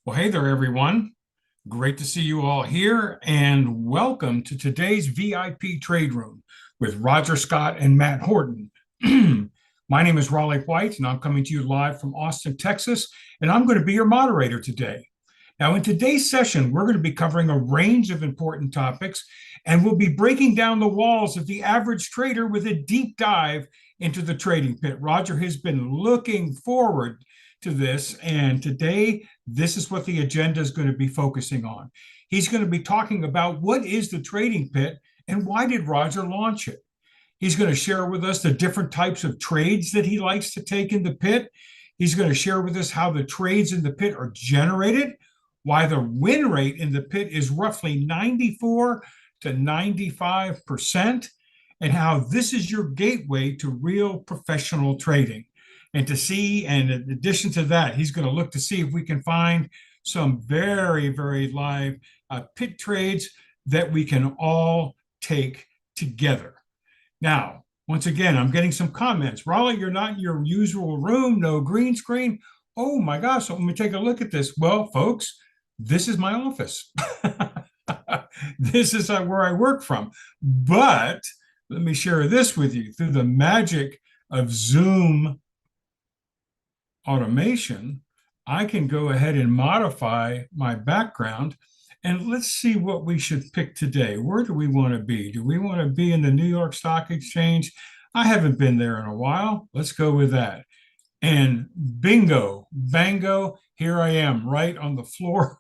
Well, hey there, everyone. Great to see you all here, and welcome to today's VIP Trade Room with Roger Scott and Matt Horton. My name is Raleigh White, and I'm coming to you live from Austin, Texas, and I'm going to be your moderator today. Now, in today's session, we're going to be covering a range of important topics, and we'll be breaking down the walls of the average trader with a deep dive into the trading pit. Roger has been looking forward to this, and today, this is what the agenda is going to be focusing on. He's going to be talking about what is the trading pit and why did Roger launch it. He's going to share with us the different types of trades that he likes to take in the pit. He's going to share with us how the trades in the pit are generated, why the win rate in the pit is roughly 94 to 95%, and how this is your gateway to real professional trading. And in addition to that, he's going to look to see if we can find some very, very live pit trades that we can all take together. Now, once again, I'm getting some comments. Raleigh, you're not in your usual room, no green screen. Oh my gosh, so let me take a look at this. Well, folks, this is my office. This is where I work from. But let me share this with you through the magic of Zoom automation. I can go ahead and modify my background, and let's see what we should pick today. Where do we want to be? Do we want to be in the New York Stock Exchange? I haven't been there in a while. Let's go with that. And bingo, bango, here I am right on the floor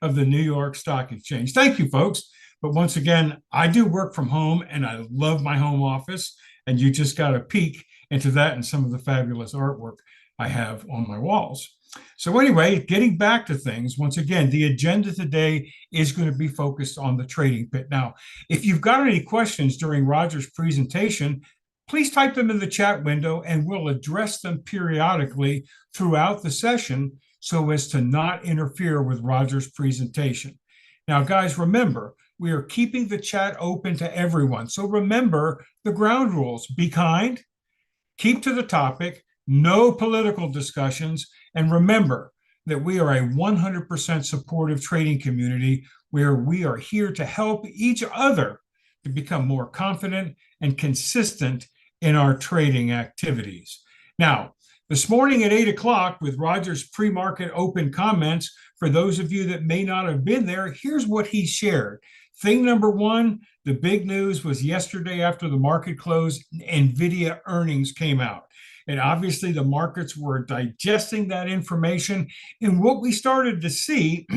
of the New York Stock Exchange. Thank you, folks. But once again, I do work from home and I love my home office. And you just got a peek into that and some of the fabulous artwork I have on my walls. So anyway, getting back to things, once again, the agenda today is going to be focused on the trading pit. Now, if you've got any questions during Roger's presentation, please type them in the chat window and we'll address them periodically throughout the session so as to not interfere with Roger's presentation. Now, guys, remember, we are keeping the chat open to everyone. So remember the ground rules. Be kind, keep to the topic, no political discussions, and remember that we are a 100% supportive trading community where we are here to help each other to become more confident and consistent in our trading activities. Now, this morning at 8 o'clock, with Roger's pre-market open comments, for those of you that may not have been there, here's what he shared. Thing number one, the big news was yesterday after the market closed, NVIDIA earnings came out. And obviously the markets were digesting that information. And what we started to see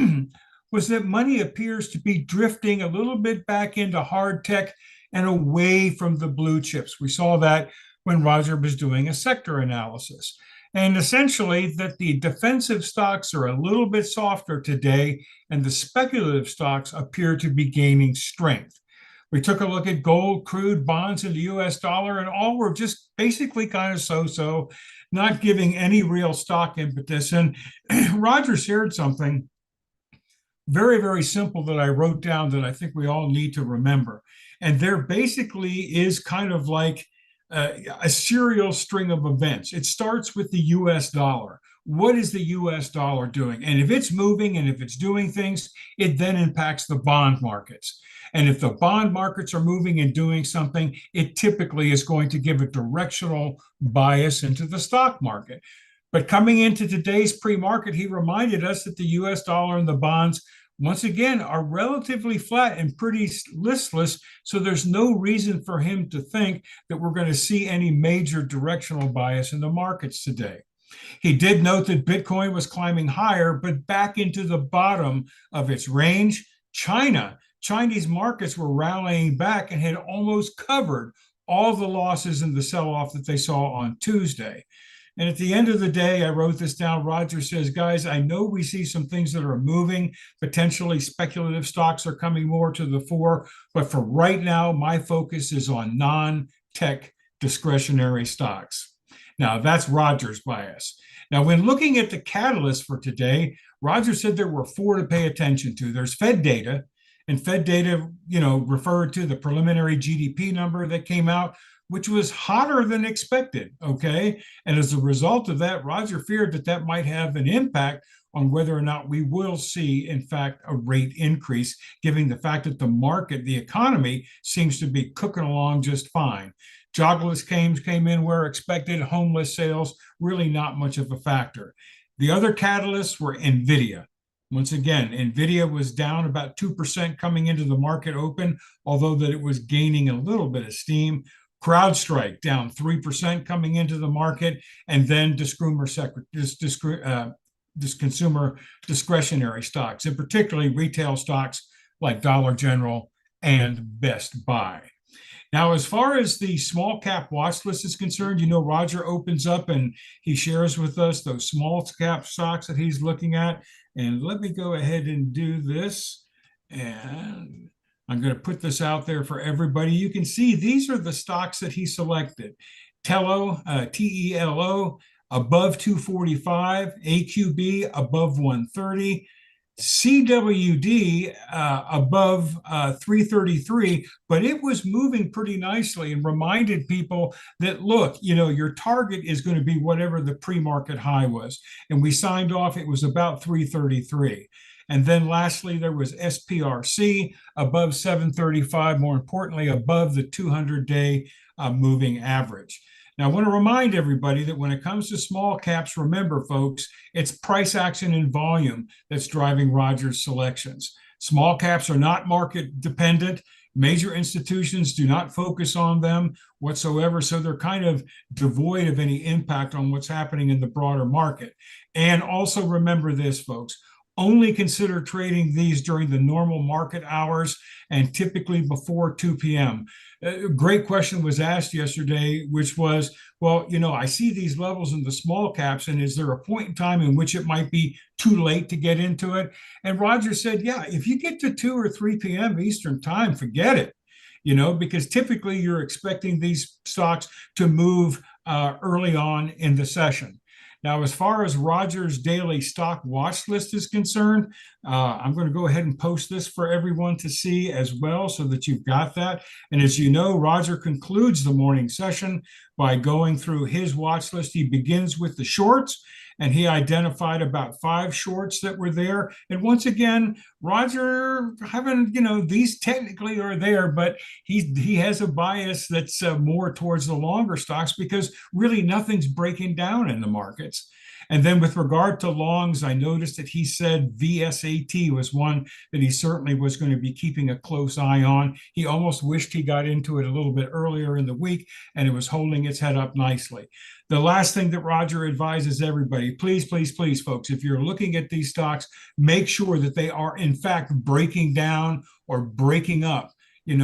was that money appears to be drifting a little bit back into hard tech and away from the blue chips. We saw that when Roger was doing a sector analysis. And essentially that the defensive stocks are a little bit softer today and the speculative stocks appear to be gaining strength. We took a look at gold, crude, bonds, and the US dollar, and all were just basically kind of so-so, not giving any real stock impetus. And Roger shared something very, very simple that I wrote down that I think we all need to remember. And there basically is kind of like a serial string of events. It starts with the US dollar. What is the US dollar doing? And if it's moving and if it's doing things, it then impacts the bond markets. And if the bond markets are moving and doing something, it typically is going to give a directional bias into the stock market. But coming into today's pre-market, he reminded us that the US dollar and the bonds, once again, are relatively flat and pretty listless. So there's no reason for him to think that we're going to see any major directional bias in the markets today. He did note that Bitcoin was climbing higher, but back into the bottom of its range. Chinese markets were rallying back and had almost covered all the losses in the sell-off that they saw on Tuesday. And at the end of the day, I wrote this down. Roger says, guys, I know we see some things that are moving. Potentially speculative stocks are coming more to the fore. But for right now, my focus is on non-tech discretionary stocks. Now, that's Roger's bias. Now, when looking at the catalyst for today, Roger said there were four to pay attention to. There's Fed data, and Fed data, referred to the preliminary GDP number that came out. which was hotter than expected. Okay. And as a result of that, Roger feared that that might have an impact on whether or not we will see, in fact, a rate increase, given the fact that the market, the economy, seems to be cooking along just fine. Jobless claims came in where expected, homeless sales, really not much of a factor. The other catalysts were NVIDIA. Once again, NVIDIA was down about 2% coming into the market open, although that it was gaining a little bit of steam. CrowdStrike down 3% coming into the market, and then consumer discretionary stocks, and particularly retail stocks like Dollar General and Best Buy. Now, as far as the small cap watch list is concerned, Roger opens up and he shares with us those small cap stocks that he's looking at. And let me go ahead and do this. And I'm going to put this out there for everybody. You can see these are the stocks that he selected. Telo, T-E-L-O, above 245, AQB above 130, CWD above 333, but it was moving pretty nicely and reminded people that, look, your target is going to be whatever the pre-market high was. And we signed off, it was about 333. And then lastly, there was SPRC above 735, more importantly, above the 200-day moving average. Now, I want to remind everybody that when it comes to small caps, remember, folks, it's price action and volume that's driving Rogers' selections. Small caps are not market dependent. Major institutions do not focus on them whatsoever, so they're kind of devoid of any impact on what's happening in the broader market. And also remember this, folks, only consider trading these during the normal market hours and typically before 2 p.m. A great question was asked yesterday, which was, well, I see these levels in the small caps, and is there a point in time in which it might be too late to get into it? And Roger said, yeah, if you get to 2 or 3 p.m. Eastern time, forget it, because typically you're expecting these stocks to move early on in the session. Now, as far as Roger's daily stock watch list is concerned, I'm going to go ahead and post this for everyone to see as well so that you've got that. And as you know, Roger concludes the morning session by going through his watch list. He begins with the shorts, and he identified about 5 shorts that were there. And once again, Roger, these technically are there, but he has a bias that's more towards the longer stocks because really nothing's breaking down in the markets. And then with regard to longs, I noticed that he said VSAT was one that he certainly was going to be keeping a close eye on. He almost wished he got into it a little bit earlier in the week, and it was holding its head up nicely. The last thing that Roger advises everybody, please, please, please, folks, if you're looking at these stocks, make sure that they are in fact breaking down or breaking up, and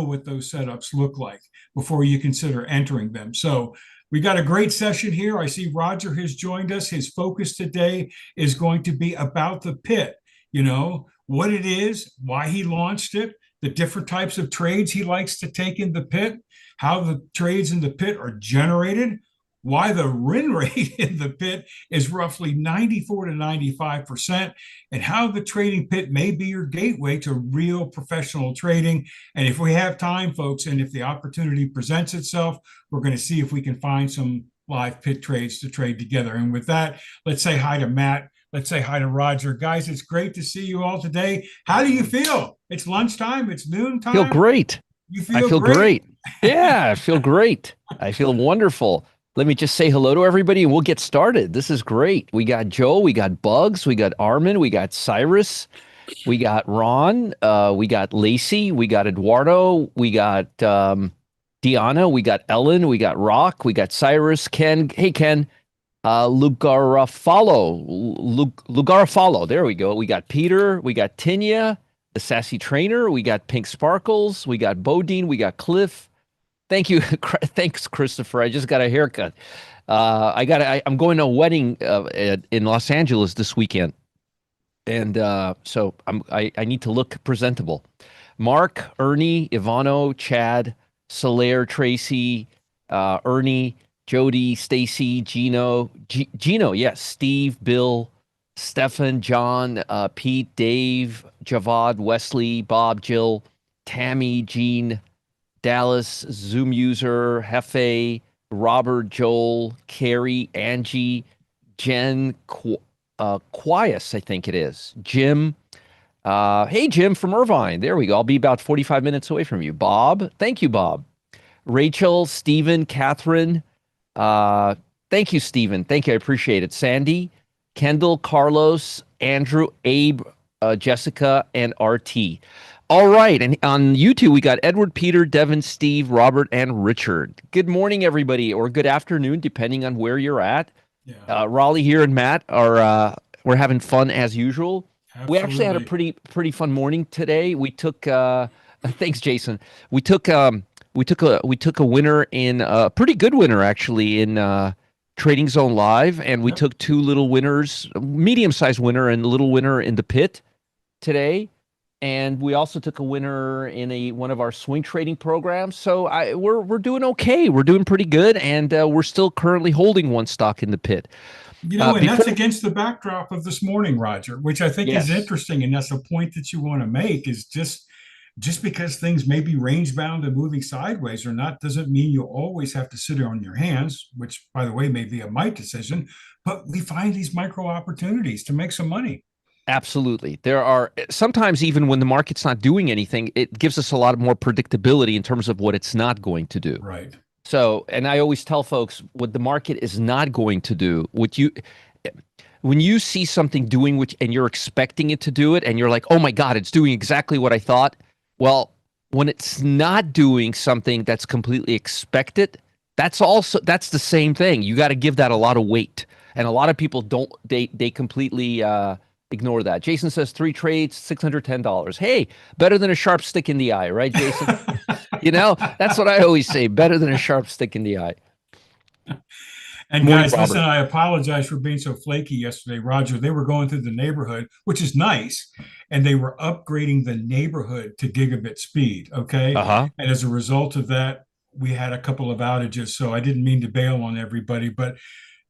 what those setups look like before you consider entering them. So we got a great session here. I see Roger has joined us. His focus today is going to be about the pit, what it is, why he launched it, the different types of trades he likes to take in the pit, how the trades in the pit are generated, why the win rate in the pit is roughly 94 to 95%, and how the trading pit may be your gateway to real professional trading. And if we have time, folks, and if the opportunity presents itself, we're going to see if we can find some live pit trades to trade together. And with that, let's say hi to Matt. Let's say hi to Roger. Guys, it's great to see you all today. How do you feel? It's lunchtime. It's noontime. I feel great. You feel I feel great? Yeah, I feel great. I feel wonderful. Let me just say hello to everybody and we'll get started. This is great. We got Joe, we got Bugs, we got Armin, we got Cyrus, we got Ron, we got Lacey, we got Eduardo, we got Deanna, we got Ellen, we got Rock, we got Cyrus, Ken. Hey, Ken. Lugarafalo. There we go. We got Peter, we got Tinya, the sassy trainer, we got Pink Sparkles, we got Bodine, we got Cliff. Thank you. Thanks, Christopher. I just got a haircut. I'm going to a wedding in Los Angeles this weekend. And so I need to look presentable. Mark, Ernie, Ivano, Chad, Solaire, Tracy, Ernie, Jody, Stacy, Gino, yes, Steve, Bill, Stefan, John, Pete, Dave, Javad, Wesley, Bob, Jill, Tammy, Jean, Dallas, Zoom user, Hefe, Robert, Joel, Carrie, Angie, Jen, Quias, I think it is. Jim. Hey, Jim from Irvine. There we go. I'll be about 45 minutes away from you. Bob. Thank you, Bob. Rachel, Stephen, Catherine. Thank you, Stephen. Thank you. I appreciate it. Sandy, Kendall, Carlos, Andrew, Abe, Jessica, and RT. All right. And on YouTube, we got Edward, Peter, Devin, Steve, Robert, and Richard. Good morning, everybody, or good afternoon, depending on where you're at. Yeah, Raleigh here and Matt are we're having fun as usual. We actually had a absolutely. pretty fun morning today. We took thanks, Jason. We took a winner in a pretty good winner actually in Trading Zone Live, and we Yep. took two little winners, a medium-sized winner and a little winner in the pit today. And we also took a winner in one of our swing trading programs. So we're doing okay. We're doing pretty good, and we're still currently holding one stock in the pit. And that's Before against the backdrop of this morning, Roger, which I think is Yes, interesting. And that's the point that you want to make is just because things may be range bound and moving sideways or not doesn't mean you always have to sit on your hands, which by the way may be a might decision, but we find these micro opportunities to make some money. absolutely. There are sometimes even when the market's not doing anything, it gives us a lot more predictability in terms of what it's not going to do. Right. So, and I always tell folks what the market is not going to do, when you see something doing which and you're expecting it to do it and you're like, "Oh my God, it's doing exactly what I thought." Well, when it's not doing something that's completely expected, that's the same thing. You got to give that a lot of weight. And a lot of people don't they completely ignore that. Jason says 3 trades, $610. Hey, better than a sharp stick in the eye, right, Jason? That's what I always say, better than a sharp stick in the eye. And Morning, guys, listen, Robert. I apologize for being so flaky yesterday, Roger. They were going through the neighborhood, which is nice, and they were upgrading the neighborhood to gigabit speed. Okay. Uh-huh. And as a result of that, we had a couple of outages. So I didn't mean to bail on everybody, but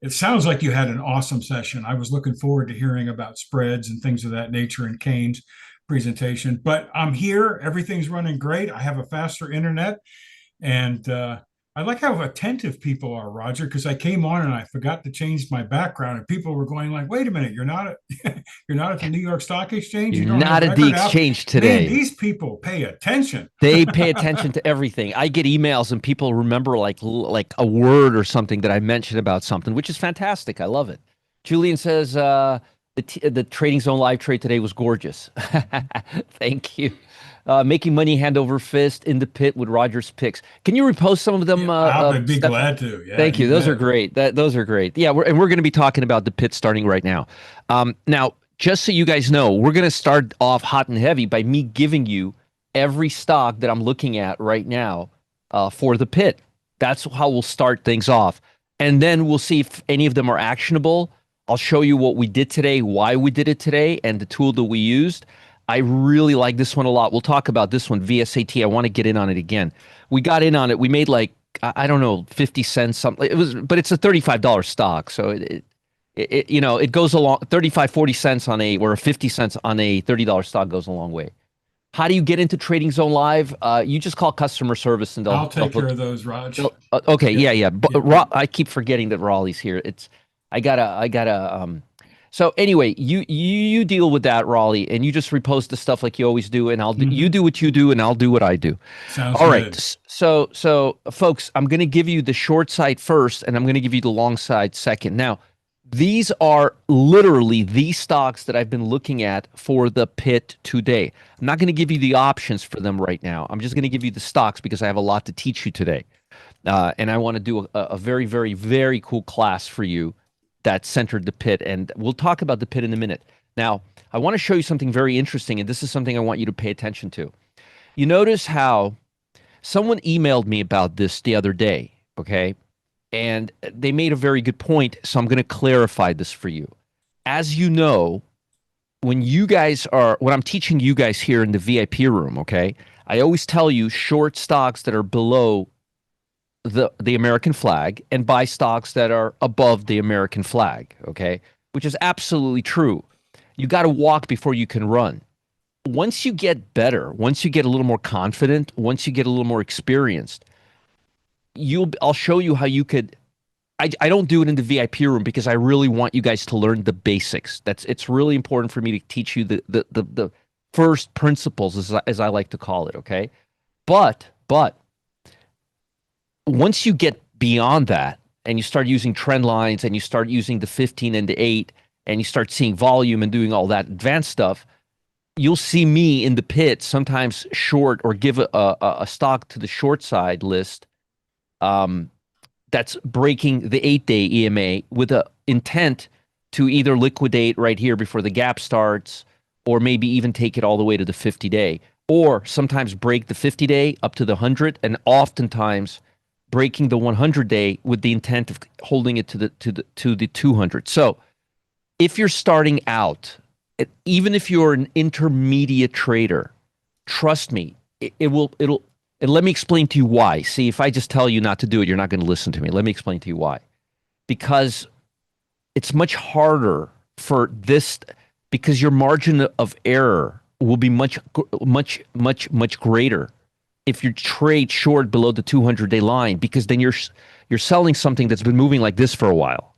it sounds like you had an awesome session. I was looking forward to hearing about spreads and things of that nature in Kane's presentation. But I'm here. Everything's running great. I have a faster internet. And I like how attentive people are, Roger, because I came on and I forgot to change my background, and people were going like, "Wait a minute, you're not you're not at the New York Stock Exchange. You're You don't have not at the record out." exchange Man, today. these people pay attention. They pay attention to everything. I get emails and people remember like a word or something that I mentioned about something, which is fantastic. I love it. Julian says the Trading Zone live trade today was gorgeous. Thank you. Making money hand over fist in the pit with Rogers picks. Can you repost some of them, Yeah, I'd be Stefan? glad to. Yeah, Thank you. you Those are bet. great. Those are great. Yeah, we're going to be talking about the pit starting right now. Now, just so you guys know, we're going to start off hot and heavy by me giving you every stock that I'm looking at right now for the pit. That's how we'll start things off. And then we'll see if any of them are actionable. I'll show you what we did today, why we did it today, and the tool that we used. I really like this one a lot. We'll talk about this one, VSAT. I want to get in on it again. We got in on it. We made like, I don't know, 50 cents, something. It was, but it's a $35 stock. So it goes along 35, 40 cents on or 50 cents on a $30 stock goes a long way. How do you get into Trading Zone Live? You just call customer service and I'll they'll take care hook. of those, Raj. Okay, Yeah, yeah. But yeah. I keep forgetting that Raleigh's here. I gotta. So anyway, you deal with that, Raleigh, and you just repost the stuff like you always do, and you Mhm. do what you do, and I'll do what I do. Sounds All right. good. So folks, I'm gonna give you the short side first, and I'm gonna give you the long side second. Now, these are literally the stocks that I've been looking at for the pit today. I'm not going to give you the options for them right now. I'm just going to give you the stocks because I have a lot to teach you today. And I want to do a very, very, very cool class for you that centered the pit. And we'll talk about the pit in a minute. Now, I want to show you something very interesting, and this is something I want you to pay attention to. You notice how someone emailed me about this the other day, okay? And they made a very good point, so I'm going to clarify this for you. As you know, when I'm teaching you guys here in the VIP room, okay, I always tell you short stocks that are below the American flag and buy stocks that are above the American flag, okay, which is absolutely true. You got to walk before you can run. once you get better, once you get a little more confident, once you get a little more experienced, I'll show you how you could. I don't do it in the VIP room because I really want you guys to learn the basics. It's really important for me to teach you the first principles, as I like to call it. Okay, but once you get beyond that and you start using trend lines and you start using the 15 and the 8 and you start seeing volume and doing all that advanced stuff, you'll see me in the pit sometimes short or give a stock to the short side list, that's breaking the 8-day EMA with a intent to either liquidate right here before the gap starts, or maybe even take it all the way to the 50-day, or sometimes break the 50-day up to the 100, and oftentimes breaking the 100-day with the intent of holding it to the 200. So if you're starting out, even if you're an intermediate trader, trust me, it'll. And let me explain to you why. See, if I just tell you not to do it, you're not going to listen to me. Let me explain to you why. Because it's much harder for this, because your margin of error will be much greater if you trade short below the 200-day line, because then you're selling something that's been moving like this for a while.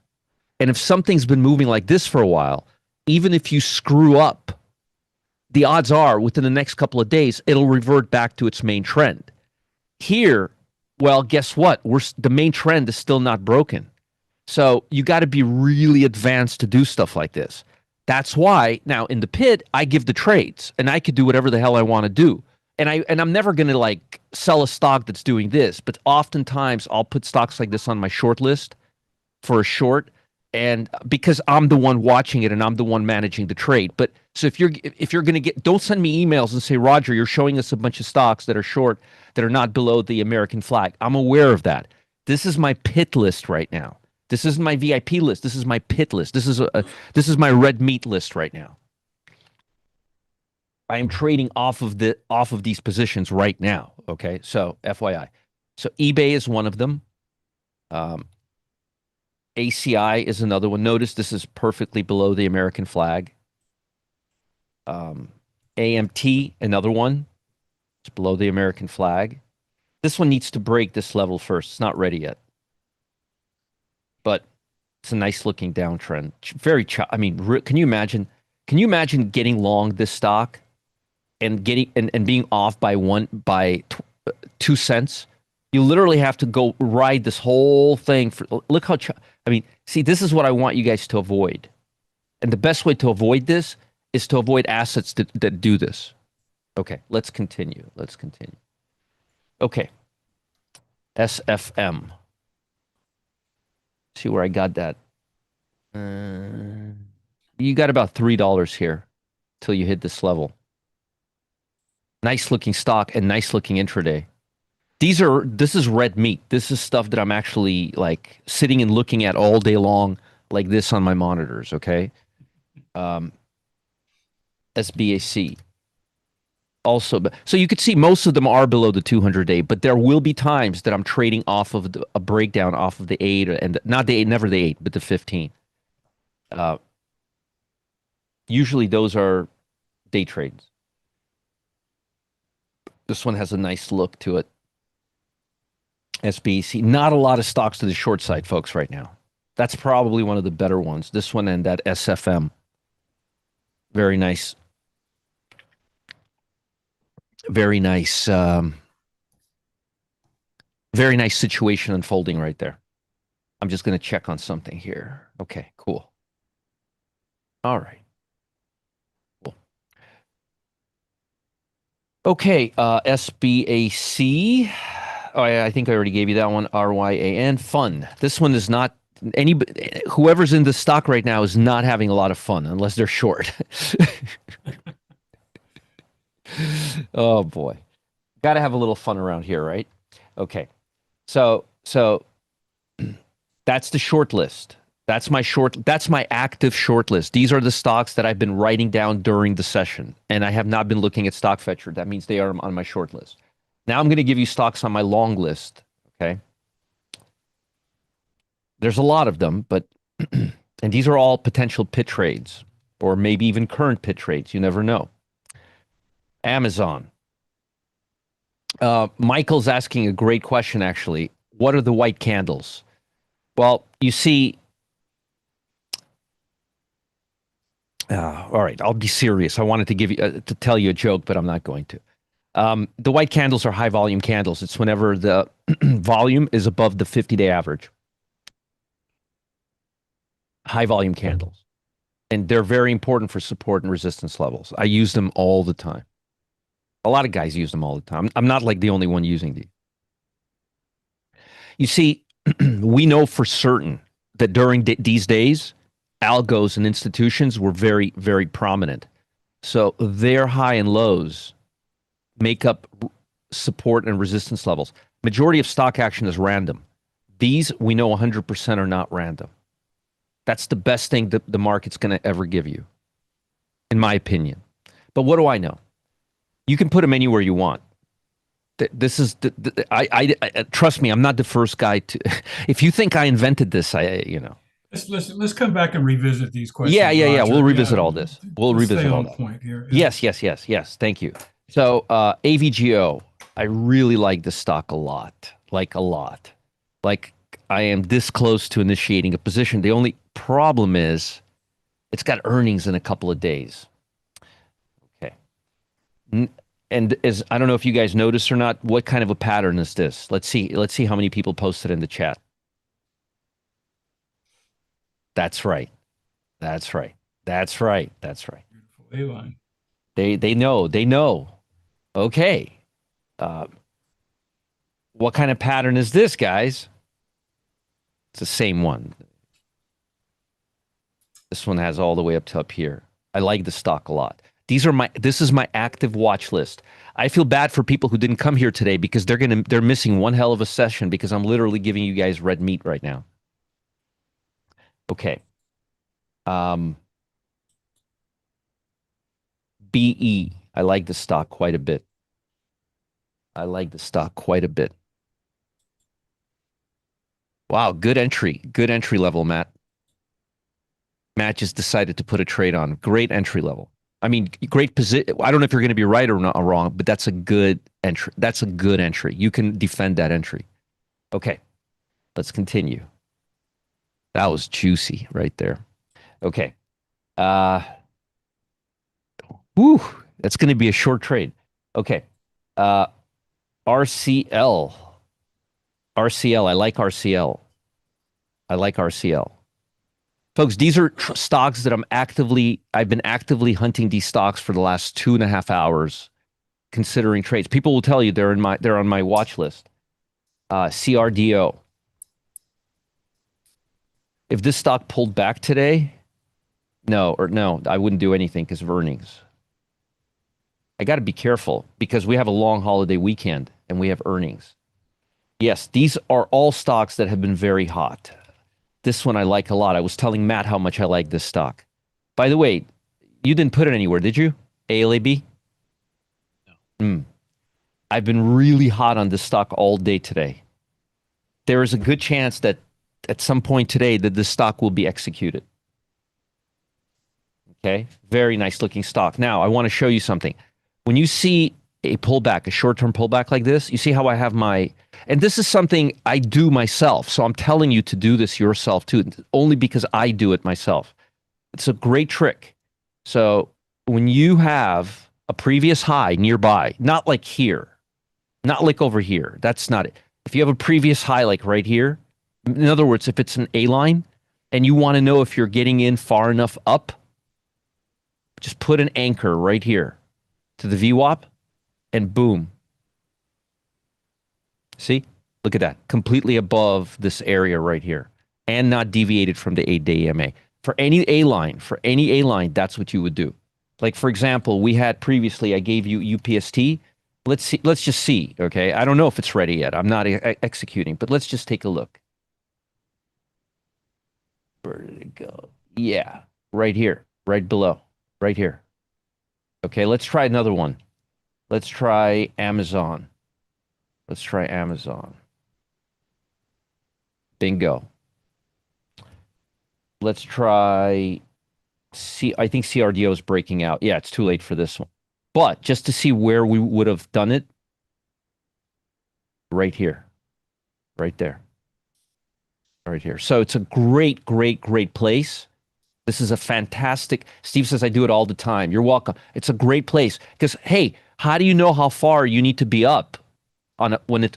And if something's been moving like this for a while, even if you screw up, the odds are within the next couple of days, it'll revert back to its main trend. Here, well, guess what? The main trend is still not broken. So you got to be really advanced to do stuff like this. That's why now in the pit, I give the trades and I could do whatever the hell I want to do. And I'm never going to like sell a stock that's doing this, but oftentimes I'll put stocks like this on my short list for a short, and because I'm the one watching it and I'm the one managing the trade. But so if you're going to don't send me emails and say, Roger, you're showing us a bunch of stocks that are short that are not below the American flag. I'm aware of that. This is my pit list right now. This isn't my VIP list. This is my pit list. This is my red meat list right now. I am trading off of these positions right now. Okay, so FYI. So eBay is one of them. ACI is another one. Notice this is perfectly below the American flag. AMT, another one. It's below the American flag. This one needs to break this level first. It's not ready yet. But it's a nice looking downtrend. I mean, can you imagine? Can you imagine getting long this stock and getting and being off by 2 cents? You literally have to go ride this whole thing for. Look how. I mean, see, this is what I want you guys to avoid, and the best way to avoid this is to avoid assets that do this. Okay, let's continue. Okay, SFM. See where I got that. You got about $3 here till you hit this level. Nice looking stock and nice looking intraday. This is red meat. This is stuff that I'm actually like sitting and looking at all day long like this on my monitors, okay? SBAC. Also, so you could see most of them are below the 200-day, but there will be times that I'm trading off of a breakdown off of the 8, and not the 8, never the 8, but the 15. Usually those are day trades. This one has a nice look to it. SBC, not a lot of stocks to the short side, folks, right now. That's probably one of the better ones. This one and that SFM. Very nice. Very nice. Very nice situation unfolding right there. I'm just going to check on something here. Okay, cool. All right. Cool. Okay, SBAC. Oh, I think I already gave you that one. RYAN. Fun. This one is not whoever's in the stock right now is not having a lot of fun unless they're short. Oh boy. Got to have a little fun around here, right? Okay. So that's the short list. That's my active short list. These are the stocks that I've been writing down during the session, and I have not been looking at Stock Fetcher. That means they are on my short list. Now I'm going to give you stocks on my long list, okay? There's a lot of them, but and these are all potential pit trades or maybe even current pit trades. You never know. Amazon. Michael's asking a great question, actually. What are the white candles? Well, you see, all right, I'll be serious. I wanted to give you to tell you a joke, but I'm not going to. The white candles are high volume candles. It's whenever the volume is above the 50-day average. High volume candles. And they're very important for support and resistance levels. I use them all the time. A lot of guys use them all the time. I'm not like the only one using these. You see, we know for certain that during these days, algos and institutions were very, very prominent. So their high and lows make up support and resistance levels. Majority of stock action is random. These we know 100% are not random. That's the best thing that the market's going to ever give you, in my opinion. But what do I know? You can put them anywhere you want. This is I trust me. I'm not the first guy to. If you think I invented this, Let's come back and revisit these Yeah, questions, yeah. Roger. We'll Yeah, revisit all this. We'll let's stay revisit all on that. point here. Yeah. Yes. Thank you. So AVGO, I really like this stock a lot. Like a lot. Like I am this close to initiating a position. The only problem is it's got earnings in a couple of days. Okay. And as I don't know if you guys noticed or not, what kind of a pattern is this? Let's see how many people posted in the chat. That's right. That's right. That's right. That's right. Beautiful A-line. They know. Okay. What kind of pattern is this, guys? It's the same one. This one has all the way up to up here. I like the stock a lot. This is my active watch list. I feel bad for people who didn't come here today because they're missing one hell of a session because I'm literally giving you guys red meat right now. Okay. BE. I like the stock quite a bit. Wow, good entry. Good entry level, Matt. Matt just decided to put a trade on. Great entry level. I mean, great position. I don't know if you're going to be right or not or wrong, but that's a good entry. That's a good entry. You can defend that entry. Okay, let's continue. That was juicy right there. Okay. Whew, that's going to be a short trade. Okay. RCL. RCL. I like RCL. Folks, these are stocks that I've been actively hunting these stocks for the last 2.5 hours, considering trades. People will tell you they're on my watch list. CRDO. If this stock pulled back today, no, I wouldn't do anything because of earnings. I got to be careful because we have a long holiday weekend and we have earnings. Yes, these are all stocks that have been very hot. This one I like a lot. I was telling Matt how much I like this stock. By the way, you didn't put it anywhere, did you? ALAB? No. I've been really hot on this stock all day today. There is a good chance that at some point today that this stock will be executed. Okay? Very nice looking stock. Now, I want to show you something. When you see a pullback, a short-term pullback like this, you see how I have and this is something I do myself. So I'm telling you to do this yourself too, only because I do it myself. It's a great trick. So when you have a previous high nearby, not like here, not like over here, that's not it. If you have a previous high like right here, in other words, if it's an A line and you want to know if you're getting in far enough up, just put an anchor right here to the VWAP and boom. See? Look at that. Completely above this area right here and not deviated from the 8-day EMA. For any A line, that's what you would do. Like, for example, we had previously, I gave you UPST. Let's just see, okay? I don't know if it's ready yet. I'm not executing, but let's just take a look. Where did it go? Yeah, right here, right below, right here. Okay, let's try another one. Let's try Amazon. Bingo. Let's try I think CRDO is breaking out. Yeah, it's too late for this one. But just to see where we would have done it, right here, right there, right here. So it's a great, great, great place. This is a fantastic. Steve says I do it all the time. You're welcome. It's a great place because hey, how do you know how far you need to be up on a, when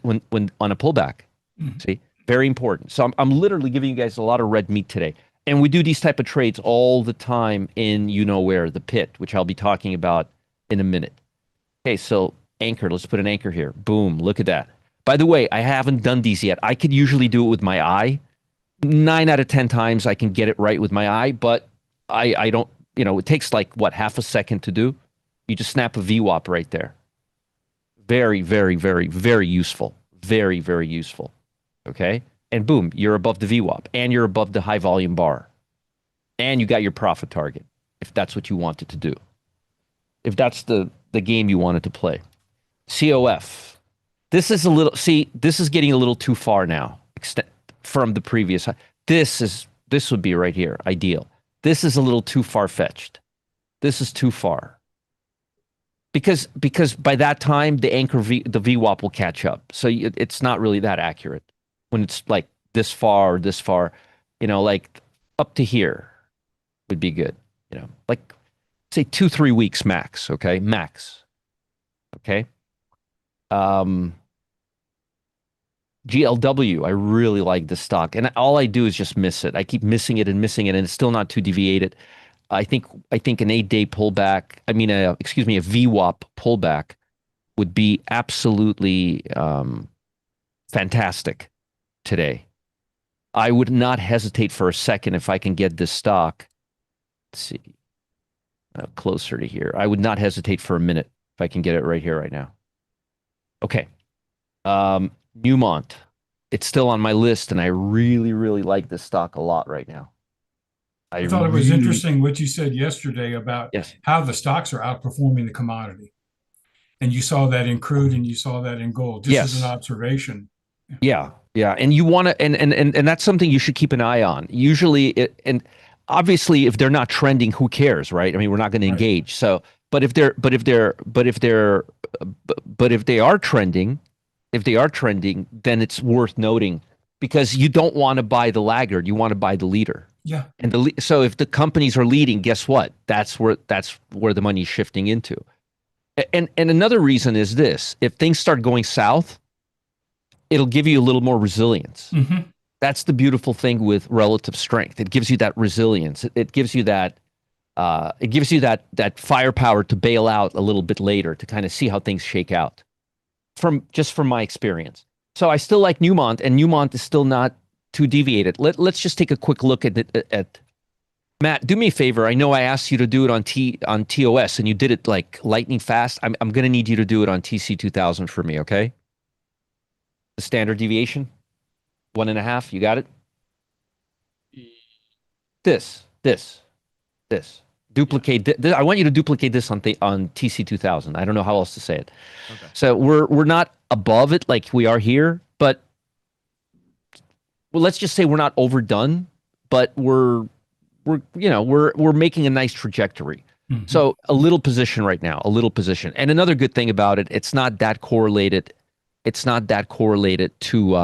on a pullback? Mhm. See, very important. So I'm literally giving you guys a lot of red meat today, and we do these type of trades all the time in you know where the pit, which I'll be talking about in a minute. Okay, so anchor. Let's put an anchor here. Boom. Look at that. By the way, I haven't done these yet. I could usually do it with my eye. 9 out of 10 times I can get it right with my eye, but I don't, it takes like what, half a second to do. You just snap a VWAP right there. Very, very, very, very useful. Very, very useful. Okay. And boom, you're above the VWAP and you're above the high volume bar. And you got your profit target if that's what you wanted to do. If that's the game you wanted to play. COF. This is a little, see, this is getting a little too far now. From the previous. This would be right here, ideal. This is a little too far-fetched. This is too far. Because by that time the the VWAP will catch up. So it's not really that accurate when it's like this far or this far, like up to here would be good, like say 2-3 weeks max, okay? Max. Okay? GLW, I really like this stock, and all I do is just miss it. I keep missing it, and it's still not too deviated. I think an 8-day pullback. I mean, a VWAP pullback would be absolutely fantastic today. I would not hesitate for a second if I can get this stock. Let's see, closer to here. I would not hesitate for a minute if I can get it right here, right now. Okay. Newmont. It's still on my list, and I really, really like this stock a lot right now. I thought it was interesting what you said yesterday about Yes. how the stocks are outperforming the commodity. And you saw that in crude and you saw that in gold, just as an Yes. observation. Yeah. Yeah. And you want to, and that's something you should keep an eye on. Usually, and obviously, if they're not trending, who cares, right? I mean, we're not going to Right. engage. So, but if they are trending, then it's worth noting because you don't want to buy the laggard. You want to buy the leader. Yeah. And so if the companies are leading, guess what? That's where the money's shifting into. And another reason is this: if things start going south, it'll give you a little more resilience. Mm-hmm. That's the beautiful thing with relative strength. It gives you that resilience. It gives you that. That firepower to bail out a little bit later to kind of see how things shake out. From my experience. So I still like Newmont, and Newmont is still not too deviated. Let's just take a quick look at Matt. Do me a favor. I know I asked you to do it on TOS, and you did it like lightning fast. I'm going to need you to do it on TC2000 for me, okay? The standard deviation, 1.5. You got it. This. Duplicate. I want you to duplicate this on TC2000. I don't know how else to say it. Okay. So we're not above it like we are here, but let's just say we're not overdone, but we're making a nice trajectory. Mm-hmm. So a little position right now, a little position. And another good thing about it, it's not that correlated. It's not that correlated to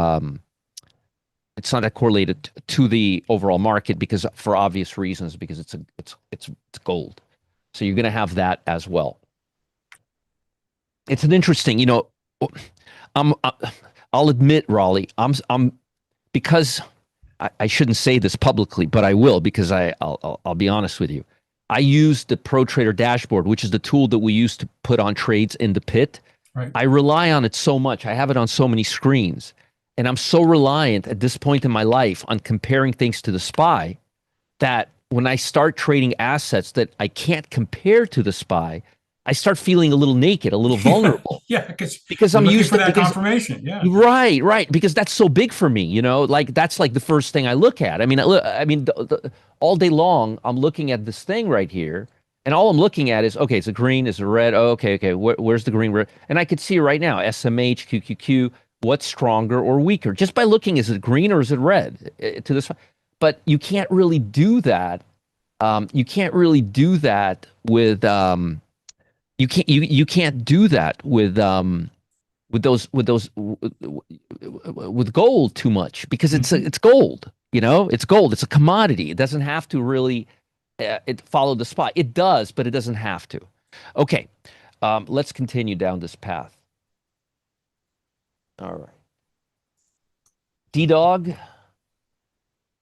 the overall market because for obvious reasons, because it's gold. So you're going to have that as well. It's an interesting, I'll admit, Raleigh, because I shouldn't say this publicly, but I will because I'll be honest with you. I use the Pro Trader dashboard, which is the tool that we use to put on trades in the pit. Right. I rely on it so much. I have it on so many screens. And I'm so reliant at this point in my life on comparing things to the SPY that when I start trading assets that I can't compare to the SPY, I start feeling a little naked, a little vulnerable. Yeah, because I'm looking used for to that confirmation. Yeah. Right. Because that's so big for me, like that's like the first thing I look at. I mean, all day long, I'm looking at this thing right here. And all I'm looking at is, okay, it's a green, it's a red. Oh, okay. Where's the green? Red? And I could see right now, SMH, QQQ, what's stronger or weaker just by looking, is it green or is it red to this? But you can't really do that. You can't really do that with you can't do that with gold too much because Mhm. it's gold. It's gold. It's a commodity. It doesn't have to really it follow the spot. It does, but it doesn't have to. Okay, let's continue down this path. All right, D Dog.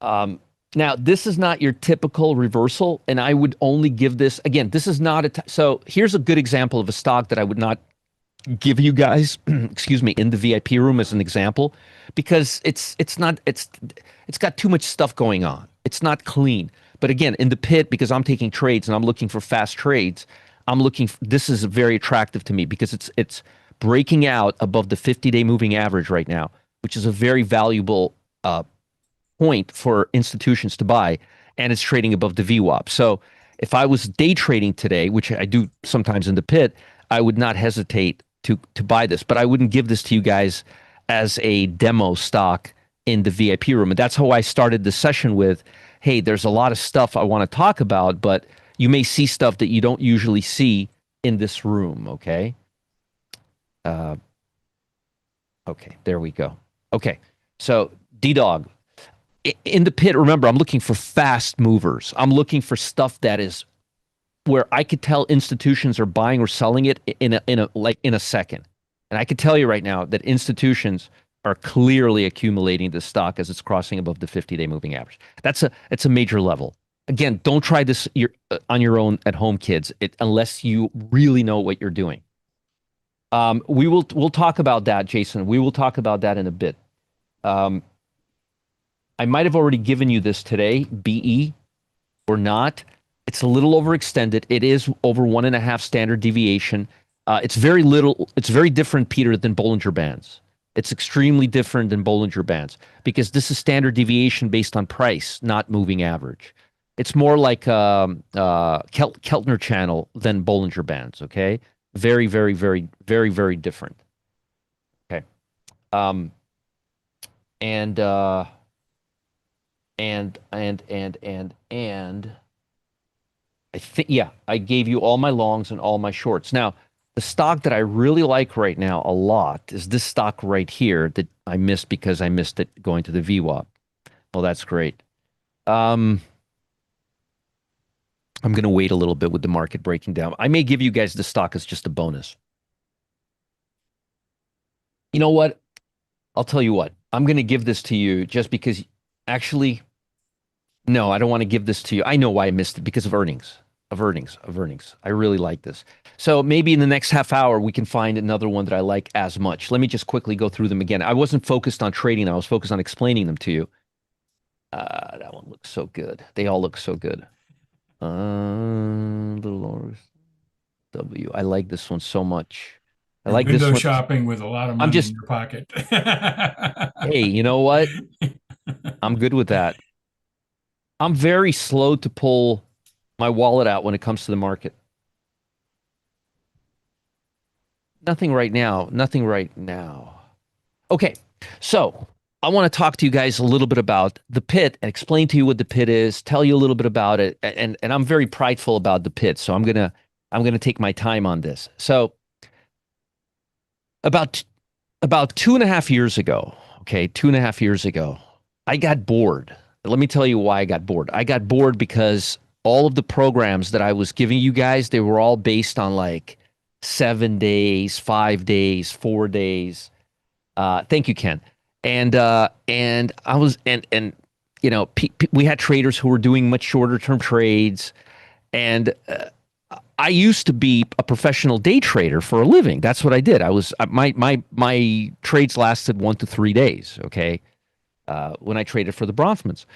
Um, Now, this is not your typical reversal, and I would only give this again. This is not so. Here's a good example of a stock that I would not give you guys, excuse me, in the VIP room as an example, because it's got too much stuff going on. It's not clean. But again, in the pit, because I'm taking trades and I'm looking for fast trades, this is very attractive to me because it's breaking out above the 50-day moving average right now, which is a very valuable point for institutions to buy, and it's trading above the VWAP. So if I was day trading today, which I do sometimes in the pit, I would not hesitate to buy this, but I wouldn't give this to you guys as a demo stock in the VIP room. And that's how I started the session with, hey, there's a lot of stuff I want to talk about, but you may see stuff that you don't usually see in this room. Okay. Uh, okay, there we go. Okay, so D Dog, in the pit, remember, I'm looking for fast movers. I'm looking for stuff that is where I could tell institutions are buying or selling it in a second. And I can tell you right now that institutions are clearly accumulating this stock as it's crossing above the 50-day moving average. It's a major level. Again, don't try this on your own at home, kids, unless you really know what you're doing. We'll talk about that, Jason. We will talk about that in a bit. I might have already given you this today, BE or not. It's a little overextended. It is over 1.5 standard deviation. It's very little. It's very different, Peter, than Bollinger Bands. It's extremely different than Bollinger Bands because this is standard deviation based on price, not moving average. It's more like Keltner channel than Bollinger Bands. Okay, very, very, very, very, very different. Okay, um, and and I think, yeah, I gave you all my longs and all my shorts. Now, the stock that I really like right now a lot is this stock right here that I missed because I missed it going to the VWAP. Well, that's great. I'm going to wait a little bit with the market breaking down. I may give you guys the stock as just a bonus. You know what? I'll tell you what. I'm going to give this to you just because, actually, no, I don't want to give this to you. I know why I missed it, because of earnings. I really like this. So maybe in the next half hour, we can find another one that I like as much. Let me just quickly go through them again. I wasn't focused on trading. I was focused on explaining them to you. That one looks so good. They all look so good. Little lower W. I like this one so much. I You're like this window one. shopping with a lot of I'm money in just, your pocket. hey, you know what? I'm good with that. I'm very slow to pull my wallet out when it comes to the market. Nothing right now. Nothing right now. Okay. So I want to talk to you guys a little bit about the pit and explain to you what the pit is, tell you a little bit about it. And I'm very prideful about the pit. So I'm gonna take my time on this. So about about 2.5 years ago, okay, 2.5 years ago, I got bored. Let me tell you why I got bored. I got bored because all of the programs that I was giving you guys, they were all based on like 7 days, 5 days, 4 days. Thank you, Ken. And I was we had traders who were doing much shorter term trades, and I used to be a professional day trader for a living. That's what I did. I was my trades lasted 1 to 3 days. Okay, when I traded for the Bronfmans,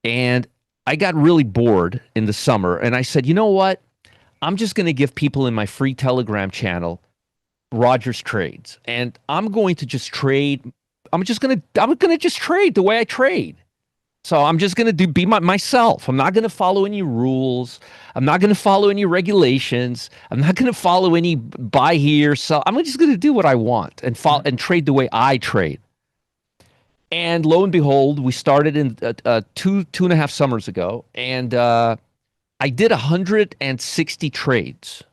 and I got really bored in the summer, and I said, you know what? I'm just going to give people in my free Telegram channel Rogers trades, and I'm going to just trade. I'm gonna just trade the way I trade. So I'm just gonna be myself. I'm not gonna follow any rules. I'm not gonna follow any regulations. I'm not gonna follow any buy here, sell. I'm just gonna do what I want and follow and trade the way I trade. And lo and behold, we started in 2.5 summers ago, and I did 160 trades.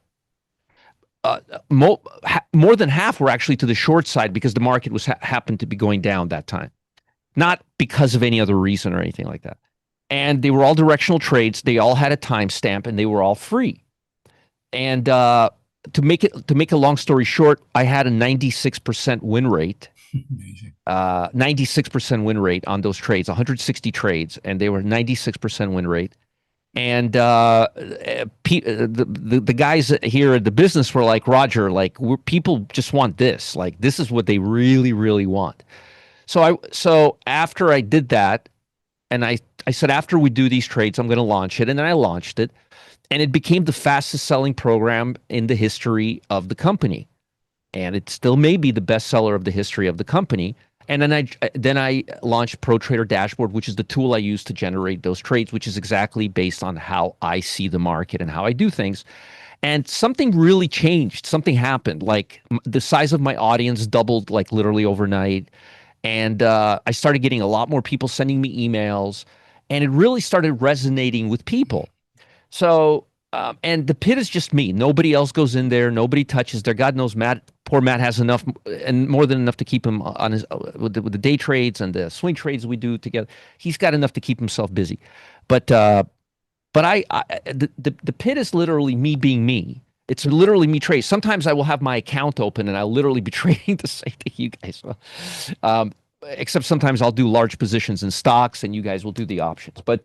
uh, more than half were actually to the short side because the market was happened to be going down that time, not because of any other reason or anything like that. And they were all directional trades. They all had a timestamp, and they were all free. And to make a long story short, I had a 96% win rate. Amazing. 96% win rate on those trades, 160 trades, and they were 96% win rate. And the guys here at the business were like, Roger, like people just want this. Like this is what they really, really want. So after I did that, and I said after we do these trades, I'm going to launch it, and then I launched it, and it became the fastest selling program in the history of the company, and it still may be the best seller of the history of the company. And then I launched Pro Trader Dashboard, which is the tool I use to generate those trades, which is exactly based on how I see the market and how I do things. And something really changed. Something happened. Like the size of my audience doubled, like literally overnight. And I started getting a lot more people sending me emails, and it really started resonating with people. So, and the pit is just me. Nobody else goes in there. Nobody touches there. God knows poor Matt has enough and more than enough to keep him on his with the day trades and the swing trades we do together. He's got enough to keep himself busy. But the pit is literally me being me. It's literally me trading. Sometimes I will have my account open and I'll literally be trading the same thing you guys will. Um, Except sometimes I'll do large positions in stocks and you guys will do the options. But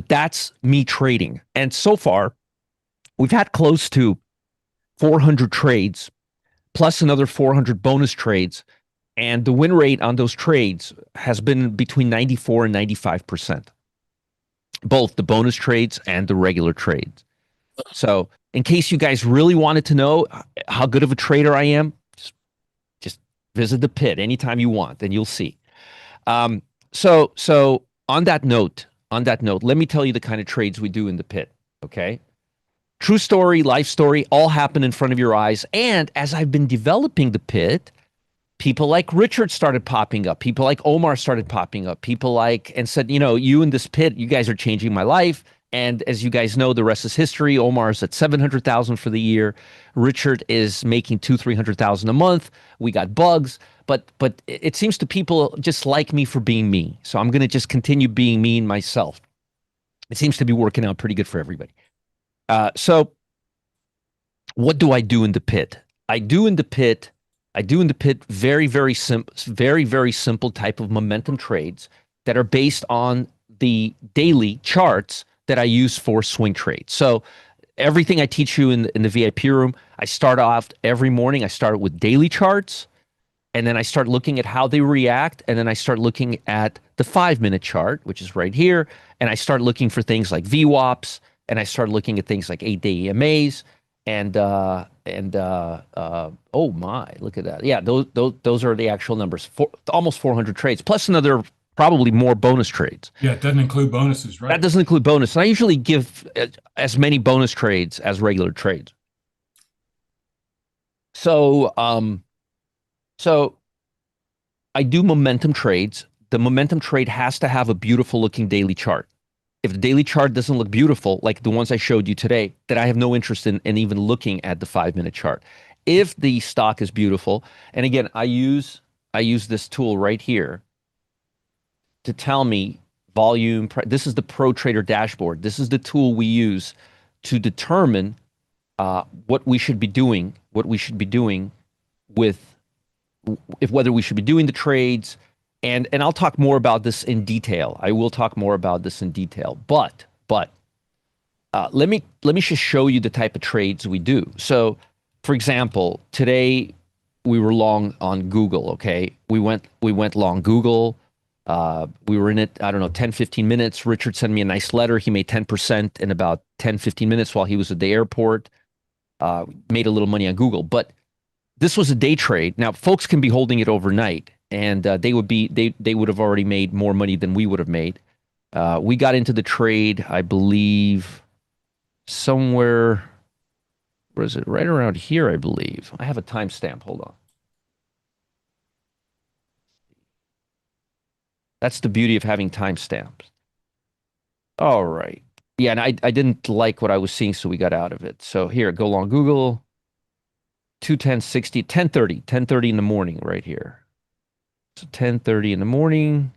that's me trading. And so far, we've had close to 400 trades plus another 400 bonus trades. And the win rate on those trades has been between 94 and 95%, both the bonus trades and the regular trades. So, in case you guys really wanted to know how good of a trader I am, just visit the pit anytime you want, and you'll see. So on that note, let me tell you the kind of trades we do in the pit. Okay. True story, life story, all happen in front of your eyes. And as I've been developing the pit, people like Richard started popping up. People like Omar started popping up. People like, and said, you in this pit, you guys are changing my life. And as you guys know, the rest is history. Omar's at 700,000 for the year. Richard is making 300,000 a month. We got bugs, but it seems to people just like me for being me. So I'm going to just continue being me and myself. It seems to be working out pretty good for everybody. So what do I do in the pit? I do in the pit very, very simple type of momentum trades that are based on the daily charts that I use for swing trades. So everything I teach you in the VIP room, I start off every morning. I start with daily charts, and then I start looking at how they react, and then I start looking at the 5-minute chart, which is right here, and I start looking for things like VWAPs, and I start looking at things like 8-day EMAs, and oh my, look at that. Yeah, those are the actual numbers. Almost 400 trades, plus another probably more bonus trades. Yeah, it doesn't include bonuses, right? That doesn't include bonus. And I usually give as many bonus trades as regular trades. So I do momentum trades. The momentum trade has to have a beautiful looking daily chart. If the daily chart doesn't look beautiful, like the ones I showed you today, then I have no interest in even looking at the 5-minute chart. If the stock is beautiful, and again, I use this tool right here to tell me volume. This is the Pro Trader Dashboard. This is the tool we use to determine what we should be doing with whether we should be doing the trades. And I'll talk more about this in detail. I will talk more about this in detail. But let me just show you the type of trades we do. So, for example, today we were long on Google. Okay, we went long Google. We were in it, I don't know, 10, 15 minutes. Richard sent me a nice letter. He made 10% in about 10, 15 minutes while he was at the airport. Made a little money on Google. But this was a day trade. Now, folks can be holding it overnight, and they would have already made more money than we would have made. We got into the trade, I believe, somewhere. Where is it? Right around here, I believe. I have a timestamp. Hold on. That's the beauty of having timestamps. All right. Yeah, and I didn't like what I was seeing, so we got out of it. So here, go long Google, 21060, 1030 in the morning right here. So 10:30 in the morning.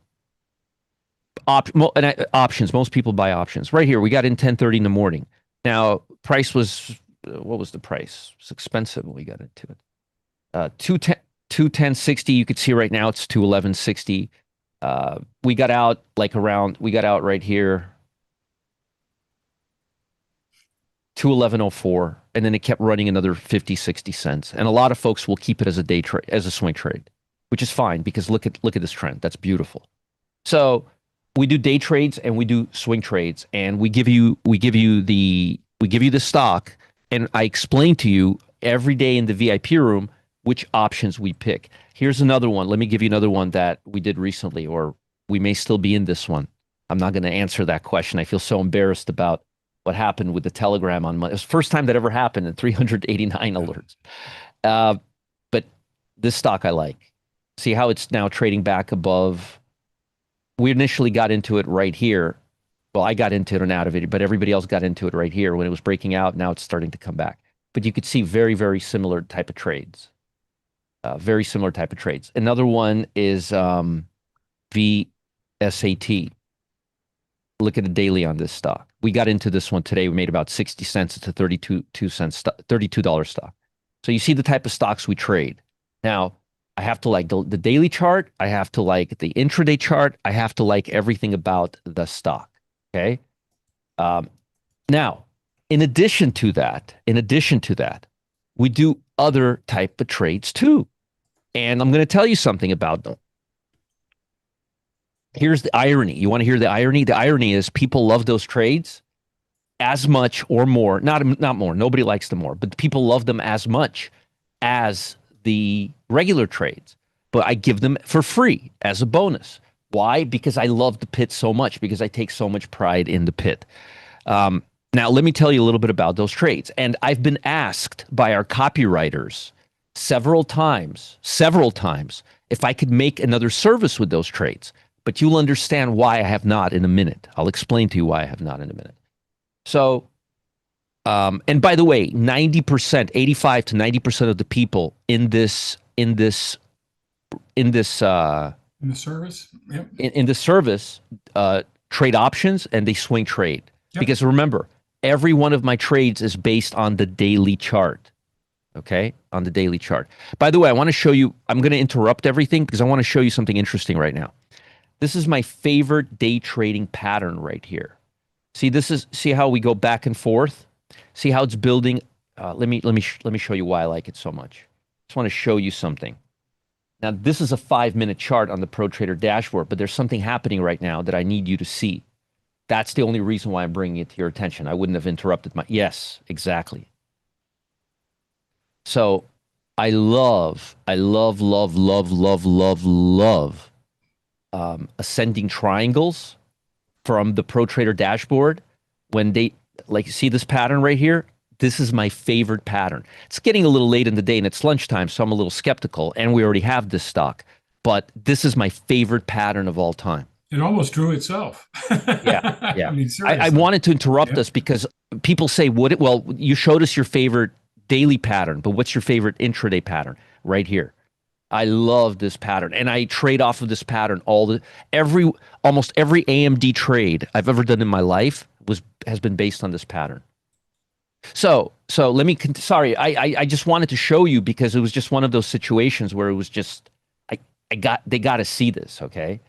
Options. Most people buy options. Right here, we got in 10:30 in the morning. Now, price was what was the price? It's expensive when we got into it. 210.60. You could see right now it's 211.60. We got out we got out right here 211.04, and then it kept running another 50, 60 cents. And a lot of folks will keep it as a day trade, as a swing trade, which is fine because look at this trend. That's beautiful. So we do day trades and we do swing trades, and we give you the stock, and I explain to you every day in the VIP room which options we pick. Here's another one. Let me give you another one that we did recently, or we may still be in this one. I'm not going to answer that question. I feel so embarrassed about what happened with the Telegram on Monday. It was the first time that ever happened in 389 alerts. Uh, but this stock I like. See how it's now trading back above. We initially got into it right here. Well, I got into it and out of it, but everybody else got into it right here when it was breaking out. Now it's starting to come back. But you could see very, very similar type of trades. Very similar type of trades. Another one is VSAT. Look at the daily on this stock. We got into this one today. We made about 60 cents. It's a $32 stock. So you see the type of stocks we trade. Now, I have to like the daily chart. I have to like the intraday chart. I have to like everything about the stock. Okay. Now, in addition to that, we do other type of trades too. And I'm going to tell you something about them. Here's the irony. You want to hear the irony? The irony is people love those trades as much or more. Not more. Nobody likes them more, but people love them as much as the regular trades. But I give them for free as a bonus. Why? Because I love the pit so much, because I take so much pride in the pit. Now, let me tell you a little bit about those trades. And I've been asked by our copywriters several times, if I could make another service with those trades. But you'll understand why I have not in a minute. I'll explain to you why I have not in a minute. So, and by the way, 90%, 85 to 90% of the people in the service, yep. in the service trade options, and they swing trade. Yep. Because remember, every one of my trades is based on the daily chart. Okay, on the daily chart. By the way, I want to show you. I'm going to interrupt everything because I want to show you something interesting right now. This is my favorite day trading pattern right here. See how we go back and forth? See how it's building? Let me show you why I like it so much. Just want to show you something. Now, this is a 5-minute chart on the Pro Trader dashboard, but there's something happening right now that I need you to see. That's the only reason why I'm bringing it to your attention. I wouldn't have interrupted yes, exactly. So I love ascending triangles from the Pro Trader dashboard. When they see this pattern right here, this is my favorite pattern. It's getting a little late in the day and it's lunchtime, so I'm a little skeptical, and we already have this stock, but this is my favorite pattern of all time. It almost drew itself. Yeah. I mean, I wanted to interrupt us because people say, well, you showed us your favorite daily pattern, but what's your favorite intraday pattern? Right here. I love this pattern, and I trade off of this pattern almost every AMD trade I've ever done in my life has been based on this pattern. So let me. Sorry, I just wanted to show you because it was just one of those situations where it was just they got to see this. Okay.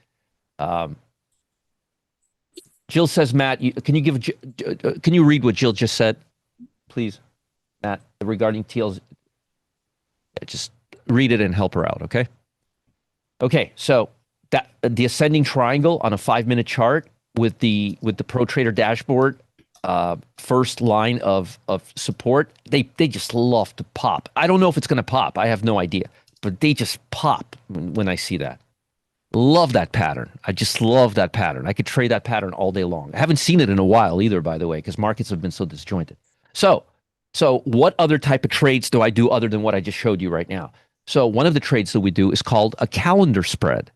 Jill says, Matt, can you read what Jill just said, please, Matt, regarding TLs? Just read it and help her out, okay? Okay, so that the ascending triangle on a 5-minute chart with the Pro Trader dashboard, first line of support, they just love to pop. I don't know if it's going to pop. I have no idea, but they just pop when I see that. Love that pattern. I just love that pattern. I could trade that pattern all day long. I haven't seen it in a while either, by the way, because markets have been so disjointed. So what other type of trades do I do other than what I just showed you right now? So one of the trades that we do is called a calendar spread.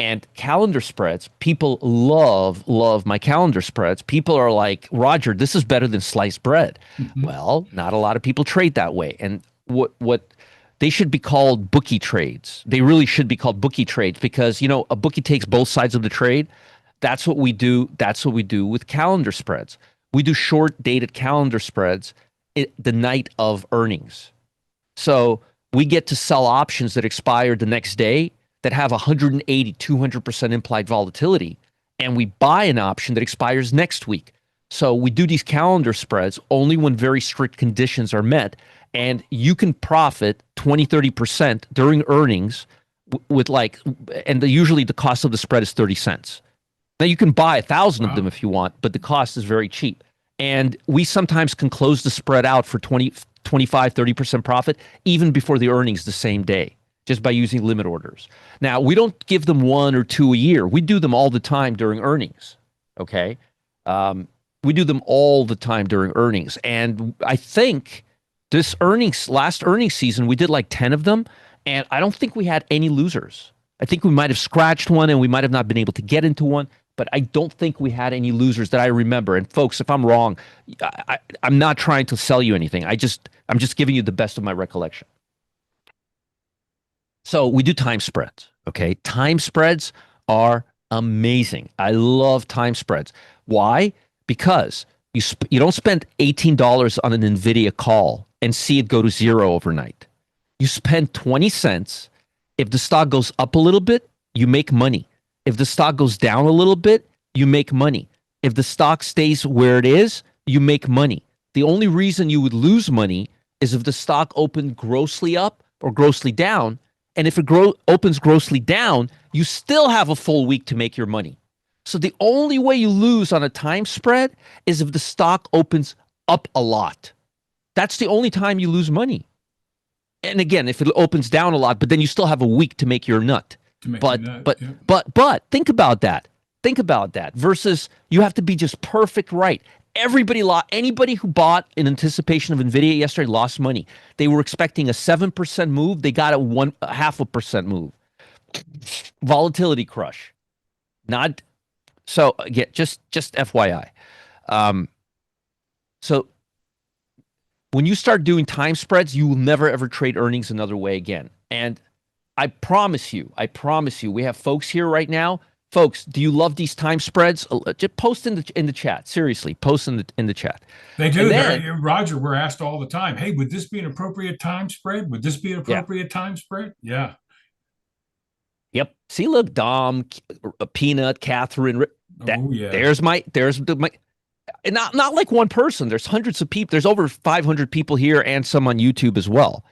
And calendar spreads, people love my calendar spreads. People are like, Roger, this is better than sliced bread. Mhm. Well, not a lot of people trade that way. And what they should be called bookie trades. They really should be called bookie trades because, a bookie takes both sides of the trade. That's what we do. That's what we do with calendar spreads. We do short dated calendar spreads the night of earnings. So we get to sell options that expire the next day that have 180, 200% implied volatility. And we buy an option that expires next week. So we do these calendar spreads only when very strict conditions are met. And you can profit 20, 30% during earnings usually the cost of the spread is 30 cents. Now you can buy 1,000 of them Wow. if you want, but the cost is very cheap. And we sometimes can close the spread out for 20, 25, 30% profit even before the earnings the same day, just by using limit orders. Now, we don't give them one or two a year. We do them all the time during earnings. Okay. We do them all the time during earnings. And I think last earnings season, we did like 10 of them. And I don't think we had any losers. I think we might have scratched one and we might have not been able to get into one, but I don't think we had any losers that I remember. And folks, if I'm wrong, I'm not trying to sell you anything. I'm just giving you the best of my recollection. So we do time spreads. Okay. Time spreads are amazing. I love time spreads. Why? Because you don't spend $18 on an NVIDIA call and see it go to zero overnight. You spend 20 cents. If the stock goes up a little bit, you make money. If the stock goes down a little bit, you make money. If the stock stays where it is, you make money. The only reason you would lose money is if the stock opened grossly up or grossly down. And if it opens grossly down, you still have a full week to make your money. So the only way you lose on a time spread is if the stock opens up a lot. That's the only time you lose money. And again, if it opens down a lot, but then you still have a week to make your nut. But think about that. Think about that versus you have to be just perfect right. Anybody who bought in anticipation of NVIDIA yesterday lost money. They were expecting a 7% move. They got a 0.5% move. Volatility crush. Not so again, just FYI. So when you start doing time spreads, you will never ever trade earnings another way again. And I promise you, we have folks here right now. Folks, do you love these time spreads? Just post in the chat. Seriously, post in the chat. They do. Then, Roger, we're asked all the time, hey, would this be an appropriate time spread? Would this be an yeah. appropriate time spread? Yeah. Yep. See, look, Dom, Peanut, Catherine. Oh, yeah. There's my. Not like one person. There's hundreds of people. There's over 500 people here and some on YouTube as well.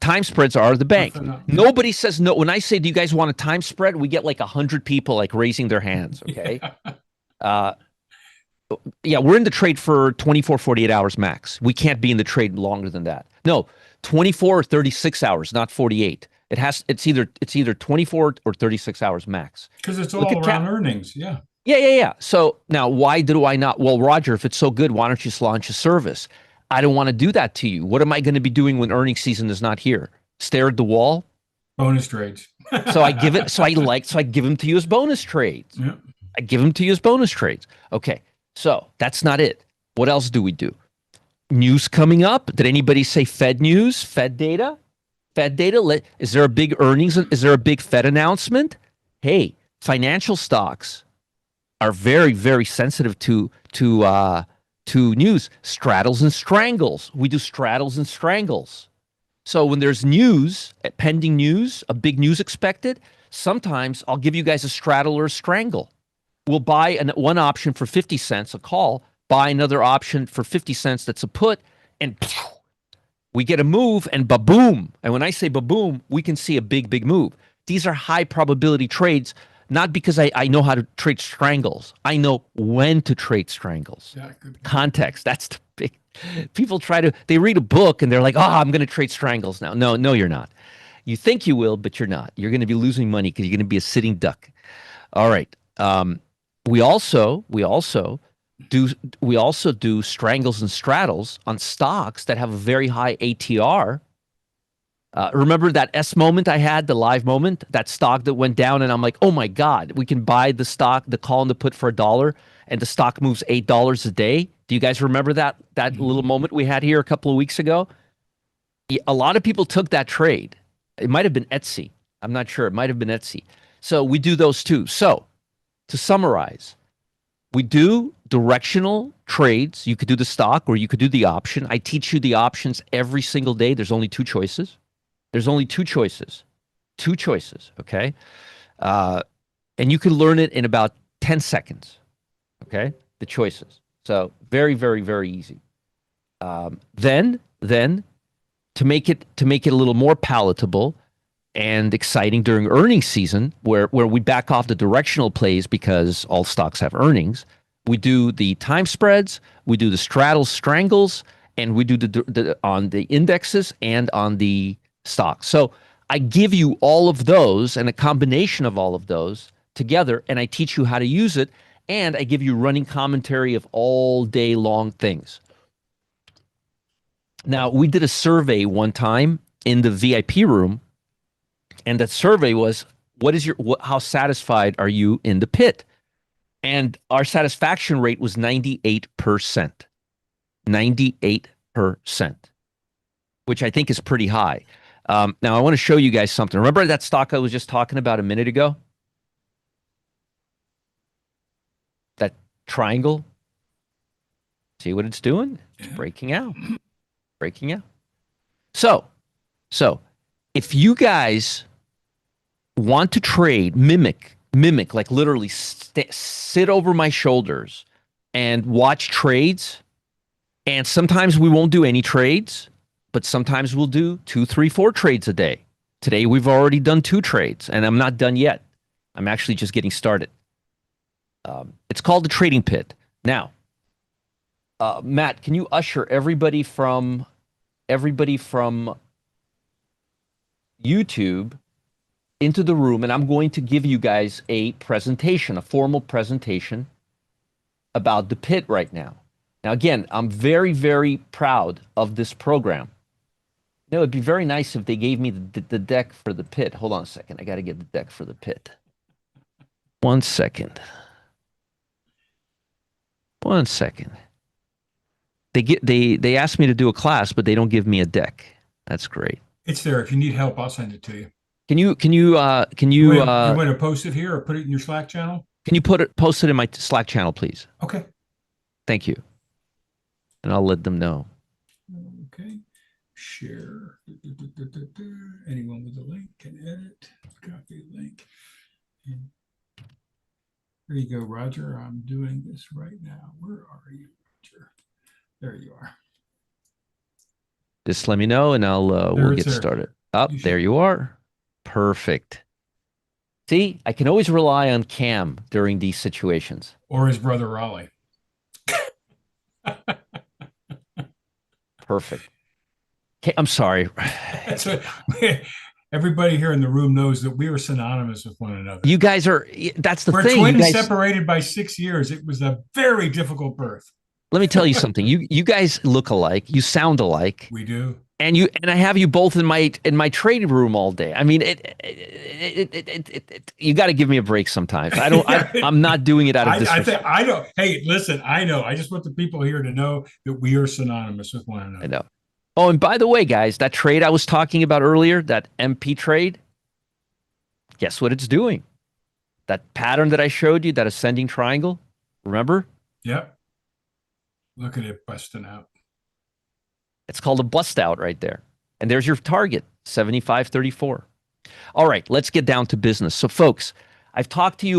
Time spreads are the bank. Nobody says no. When I say, do you guys want a time spread? We get like 100 people like raising their hands. Okay. Yeah, we're in the trade for 24, 48 hours max. We can't be in the trade longer than that. No, 24 or 36 hours, not 48. It's either 24 or 36 hours max. Because it's all around earnings. Yeah. Yeah. So now why do I not? Well, Roger, if it's so good, why don't you just launch a service? I don't want to do that to you. What am I going to be doing when earnings season is not here? Stare at the wall? Bonus trades. So I give them to you as bonus trades. Yeah. I give them to you as bonus trades. Okay. So that's not it. What else do we do? News coming up. Did anybody say Fed news? Fed data? Fed data? Is there a big earnings? Is there a big Fed announcement? Hey, financial stocks are very, very sensitive to news. Straddles and strangles. We do straddles and strangles. So when there's news, pending news, a big news expected, sometimes I'll give you guys a straddle or a strangle. We'll buy one option for 50 cents, a call, buy another option for 50 cents that's a put, and we get a move and ba-boom. And when I say ba-boom, we can see a big, big move. These are high probability trades, not because I know how to trade strangles. I know when to trade strangles. Yeah, good. Context. That's the big. People they read a book and they're like, I'm going to trade strangles now. No, you're not. You think you will, but you're not. You're going to be losing money because you're going to be a sitting duck. All right. We also do strangles and straddles on stocks that have a very high ATR Remember that S moment I had, the live moment, that stock that went down, and I'm like, oh my God, we can buy the stock, the call and the put for $1, and the stock moves $8 a day. Do you guys remember that little moment we had here a couple of weeks ago? A lot of people took that trade. It might have been Etsy. I'm not sure. It might have been Etsy. So we do those too. So to summarize, we do directional trades. You could do the stock or you could do the option. I teach you the options every single day. There's only two choices. There's only two choices. Two choices, okay? And you can learn it in about 10 seconds, okay? The choices. So very, very, very easy. Then to make it a little more palatable and exciting during earnings season, where we back off the directional plays because all stocks have earnings, we do the time spreads, we do the straddles, strangles, and we do the on the indexes and on the stocks. So I give you all of those and a combination of all of those together, and I teach you how to use it, and I give you running commentary of all day long things. Now, we did a survey one time in the VIP room, and that survey was, how satisfied are you in the pit? And our satisfaction rate was 98%. 98%, which I think is pretty high. Now, I want to show you guys something. Remember that stock I was just talking about a minute ago? That triangle? See what it's doing? It's breaking out. Breaking out. So if you guys want to trade, mimic, like literally sit over my shoulders and watch trades, and sometimes we won't do any trades, but sometimes we'll do 2, 3, 4 trades a day. Today, we've already done 2 trades, and I'm not done yet. I'm actually just getting started. It's called the trading pit. Now, Matt, can you usher everybody from YouTube into the room, and I'm going to give you guys a presentation, a formal presentation about the pit right now. Now, again, I'm very, very proud of this program. You know, it'd be very nice if they gave me the deck for the pit. Hold on a second. I got to get the deck for the pit. 1 second. 1 second. They asked me to do a class, but they don't give me a deck. That's great. It's there. If you need help, I'll send it to you. Can you You want to post it here or put it in your Slack channel? Can you post it in my Slack channel, please? Okay. Thank you. And I'll let them know. Okay. Share. Anyone with a link can edit. Copy link. And there you go, Roger. I'm doing this right now. Where are you, Roger? There you are. Just let me know, and we'll get started. There you are. Perfect. See, I can always rely on Cam during these situations. Or his brother Raleigh. Perfect. Okay, I'm sorry. Everybody here in the room knows that we are synonymous with one another. You guys are, that's the We're thing. We're twins separated by 6 years. It was a very difficult birth. Let me tell you something. You guys look alike. You sound alike. We do. And I have you both in my trading room all day. I mean, you got to give me a break sometimes. I'm not doing it out of disrespect. I know. Hey, listen, I know. I just want the people here to know that we are synonymous with one another. I know. Oh, and by the way, guys, that trade I was talking about earlier, that MP trade, guess what it's doing? That pattern that I showed you, that ascending triangle, remember? Yep. Look at it busting out. It's called a bust out right there. And there's your target, 75.34. All right, let's get down to business. So, folks, I've talked to you